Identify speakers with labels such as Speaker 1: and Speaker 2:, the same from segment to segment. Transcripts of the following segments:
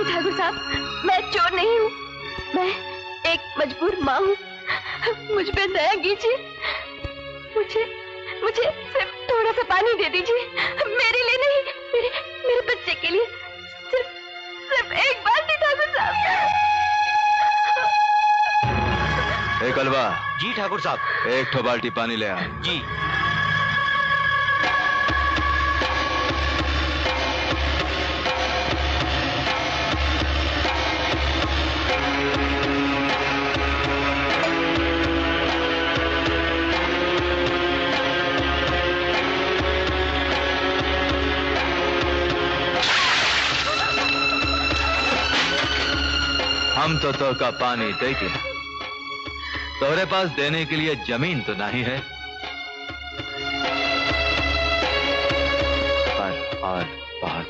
Speaker 1: ठाकुर साहब, मैं चोर नहीं हूँ। मैं एक मजबूर माँ हूँ। मुझ पे दया कीजिए। मुझे सिर्फ थोड़ा सा पानी दे दीजिए। मेरे लिए नहीं, मेरे बच्चे के लिए। सिर्फ एक बाल्टी ठाकुर साहब।
Speaker 2: एक अलवा।
Speaker 3: जी ठाकुर साहब।
Speaker 2: एक ठो बाल्टी पानी ले आ।
Speaker 3: जी।
Speaker 2: हम तो का पानी देंगे, तोरे पास देने के लिए जमीन तो नहीं है। और बहुत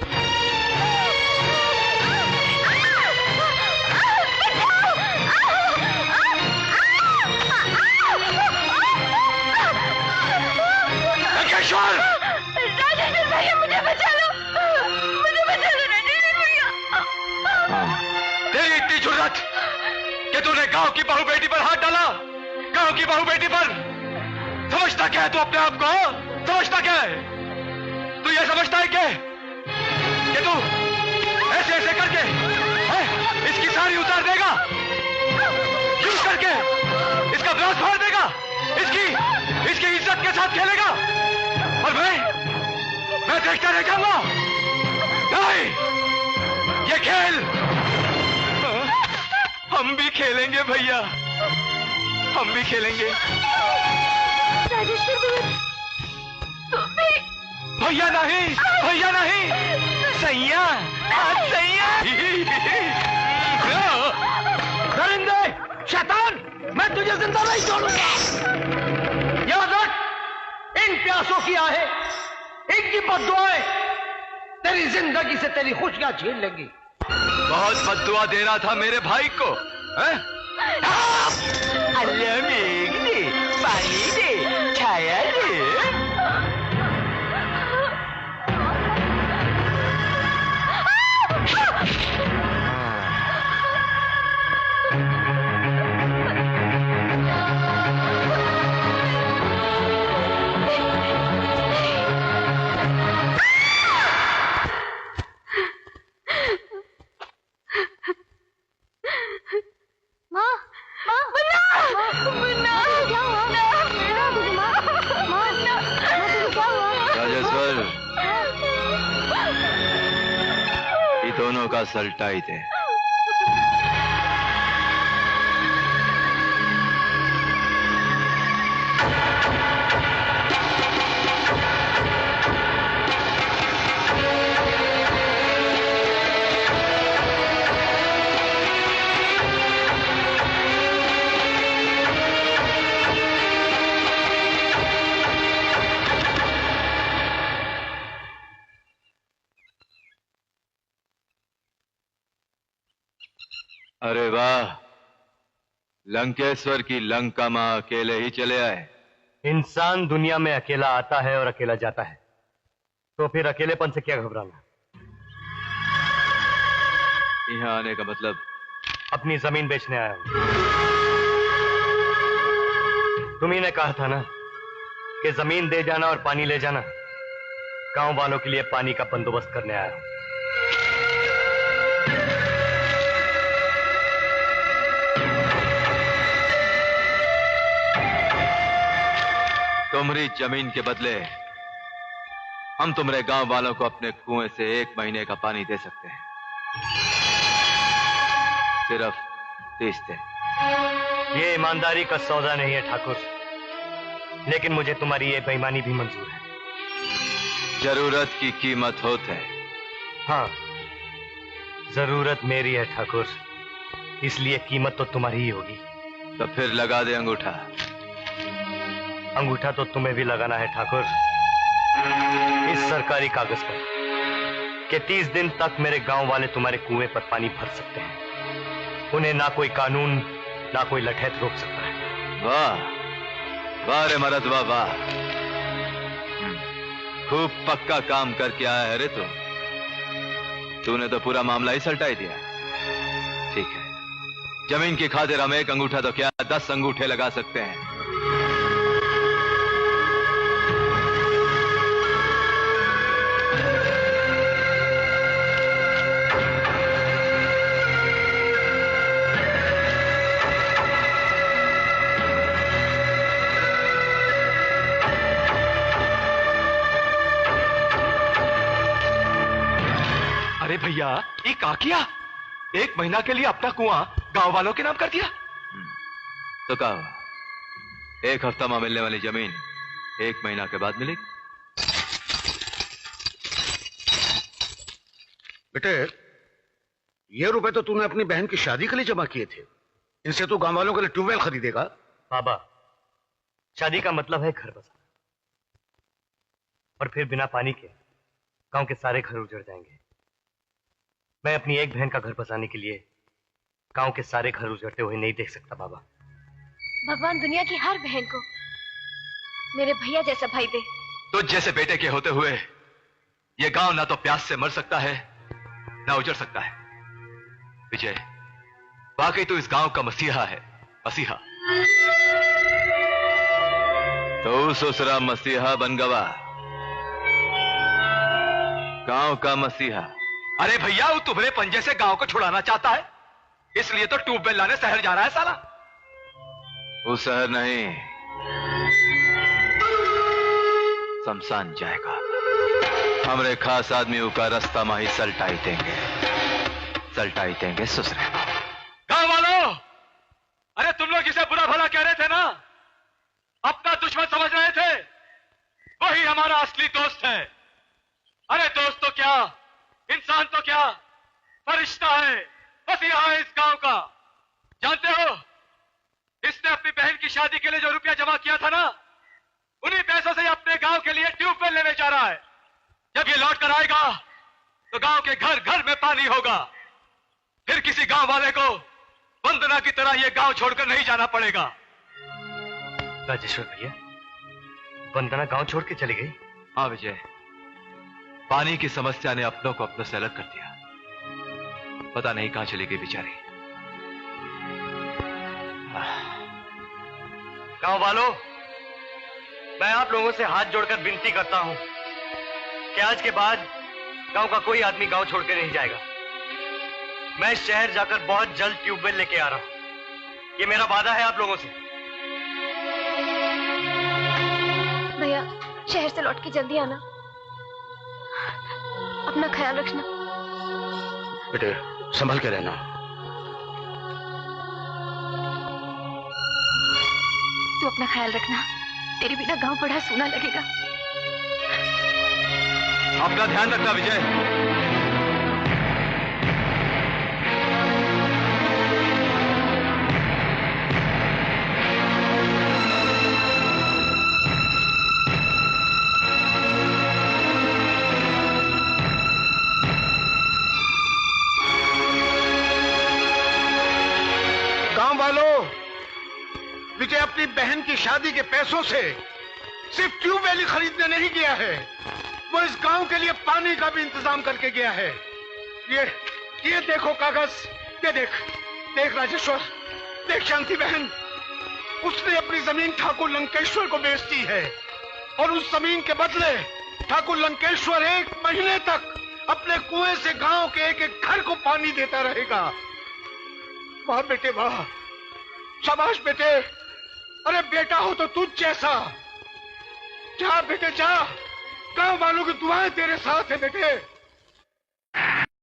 Speaker 1: राजेश्वर भैया, मुझे बचा लो। मुझे बचा लो राजेश्वर भैया।
Speaker 2: तेरी इतनी जुर्रत कि तूने गांव की बहू बेटी पर हाथ डाला। गांव की बहू बेटी पर। समझता क्या है तू अपने आप को? समझता क्या है तू? ये समझता है कि तू ऐसे ऐसे करके इसकी साड़ी उतार देगा, यूं करके इसका ब्लाउज फाड़ देगा, इसकी इज्जत के साथ खेलेगा और मैं देखता रह जाऊंगा? नहीं, ये खेल हम भी खेलेंगे भैया, हम भी खेलेंगे।
Speaker 1: राजेश्वर
Speaker 2: भैया नहीं, भैया नहीं, सैया, सैया।
Speaker 3: दरिंदे, शैतान, मैं तुझे जिंदा नहीं छोड़ूंगा। याद रख, इन प्यासों की आहे, इनकी बद्दुआएं तेरी जिंदगी से तेरी खुशियां छीन लेंगी।
Speaker 2: बहुत बद्दुआ दे रहा था मेरे भाई को, हैं?
Speaker 3: अल्लाह मेघ दे, पानी दे, छाया दे।
Speaker 2: दोनों का सल्टाई थे। अरे वाह, लंकेश्वर की लंका मां अकेले ही चले आए।
Speaker 4: इंसान दुनिया में अकेला आता है और अकेला जाता है, तो फिर अकेलेपन से क्या घबराना।
Speaker 2: यहाँ आने का मतलब?
Speaker 4: अपनी जमीन बेचने आया हूं। तुम्ही ने कहा था ना कि जमीन दे जाना और पानी ले जाना। गांव वालों के लिए पानी का बंदोबस्त करने आया हूं।
Speaker 2: तुम्हारी जमीन के बदले हम तुम्हारे गांव वालों को अपने कुएं से 1 महीने का पानी दे सकते हैं, सिर्फ 30 दिन।
Speaker 4: ये ईमानदारी का सौदा नहीं है ठाकुर, लेकिन मुझे तुम्हारी ये बेईमानी भी मंजूर है।
Speaker 2: जरूरत की कीमत होती है।
Speaker 4: हाँ, जरूरत मेरी है ठाकुर, इसलिए कीमत तो तुम्हारी ही होगी।
Speaker 2: तो फिर लगा दे अंगूठा।
Speaker 4: अंगूठा तो तुम्हें भी लगाना है ठाकुर, इस सरकारी कागज पर कि 30 दिन तक मेरे गांव वाले तुम्हारे कुएं पर पानी भर सकते हैं। उन्हें ना कोई कानून ना कोई लठैत रोक सकता है।
Speaker 2: वाह वाह रे मरद, वाह वाह, खूब पक्का काम करके आया है रे तू। तूने तो पूरा मामला ही सलटा ही दिया। ठीक है, जमीन की खातिर हम एक अंगूठा तो क्या 10 अंगूठे लगा सकते हैं।
Speaker 3: अरे भैया, ये का किया? 1 महीना के लिए अपना कुआं गांव वालों के नाम कर दिया।
Speaker 2: तो क्या हुआ? 1 हफ्ता में मिलने वाली जमीन 1 महीना के बाद मिलेगी।
Speaker 5: बेटे, ये रुपए तो तूने अपनी बहन की शादी के लिए जमा किए थे। इनसे तू गांव वालों के लिए ट्यूबवेल खरीदेगा।
Speaker 4: बाबा, शादी का मतलब है घर बसाना, और फिर बिना पानी के गांव के सारे घर उजड़ जाएंगे। मैं अपनी एक बहन का घर बसाने के लिए गांव के सारे घर उजड़ते हुए नहीं देख सकता बाबा।
Speaker 1: भगवान दुनिया की हर बहन को मेरे भैया जैसा भाई दे।
Speaker 2: तो जैसे बेटे के होते हुए ये गांव ना तो प्यास से मर सकता है ना उजड़ सकता है। विजय, वाकई तू इस गांव का मसीहा है, मसीहा। तो ससुरा मसीहा बन गवा, गांव का मसीहा।
Speaker 3: अरे भैया, वो तुम्हारे पंजे से गांव को छुड़ाना चाहता है, इसलिए तो ट्यूबवेल लाने शहर जा रहा है साला।
Speaker 2: वो शहर नहीं, शमशान जाएगा। हमरे खास आदमी का रास्ता माही सलटाई देंगे ससुरे।
Speaker 3: गांव वालों, अरे तुम लोग इसे बुरा भला कह रहे थे ना, अपना दुश्मन समझ रहे थे, वही हमारा असली दोस्त है। अरे दोस्त तो क्या, इंसान तो क्या, फरिश्ता है, मसीहा है इस गांव का। जानते हो, इसने अपनी बहन की शादी के लिए जो रुपया जमा किया था ना, उन्हीं पैसों से अपने गांव के लिए ट्यूबवेल लेने जा रहा है। जब ये लौट कर आएगा तो गांव के घर घर में पानी होगा। फिर किसी गांव वाले को वंदना की तरह ये गांव छोड़कर नहीं जाना पड़ेगा।
Speaker 4: राजेश्वर भैया, वंदना गांव छोड़ के चली गई?
Speaker 2: हाँ विजय, पानी की समस्या ने अपनों को अपनों से अलग कर दिया। पता नहीं कहां चली गई बेचारी।
Speaker 4: गांव वालों, मैं आप लोगों से हाथ जोड़कर विनती करता हूं कि आज के बाद गांव का कोई आदमी गांव छोड़ के नहीं जाएगा। मैं शहर जाकर बहुत जल्द ट्यूबवेल लेके आ रहा हूं, ये मेरा वादा है आप लोगों से।
Speaker 1: भैया, शहर से लौट के जल्दी आना, अपना ख्याल रखना।
Speaker 5: बेटे, संभल के रहना।
Speaker 1: तू अपना ख्याल रखना, तेरे बिना गांव बड़ा सूना लगेगा।
Speaker 2: अपना ध्यान रखना विजय।
Speaker 5: गांव वालों, विजय अपनी बहन की शादी के पैसों से सिर्फ ट्यूबवेल ही खरीदने नहीं गया है, वो इस गांव के लिए पानी का भी इंतजाम करके गया है। ये देखो कागज, ये देख राजेश्वर, देख शांति बहन, उसने अपनी जमीन ठाकुर लंकेश्वर को बेच दी है, और उस जमीन के बदले ठाकुर लंकेश्वर 1 महीने तक अपने कुएं से गांव के एक एक घर को पानी देता रहेगा। वाह बेटे वाह, शाबाश बेटे। अरे बेटा हो तो तुझ जैसा। जा बेटे जा, गांव वालों की दुआएं तेरे साथ है बेटे।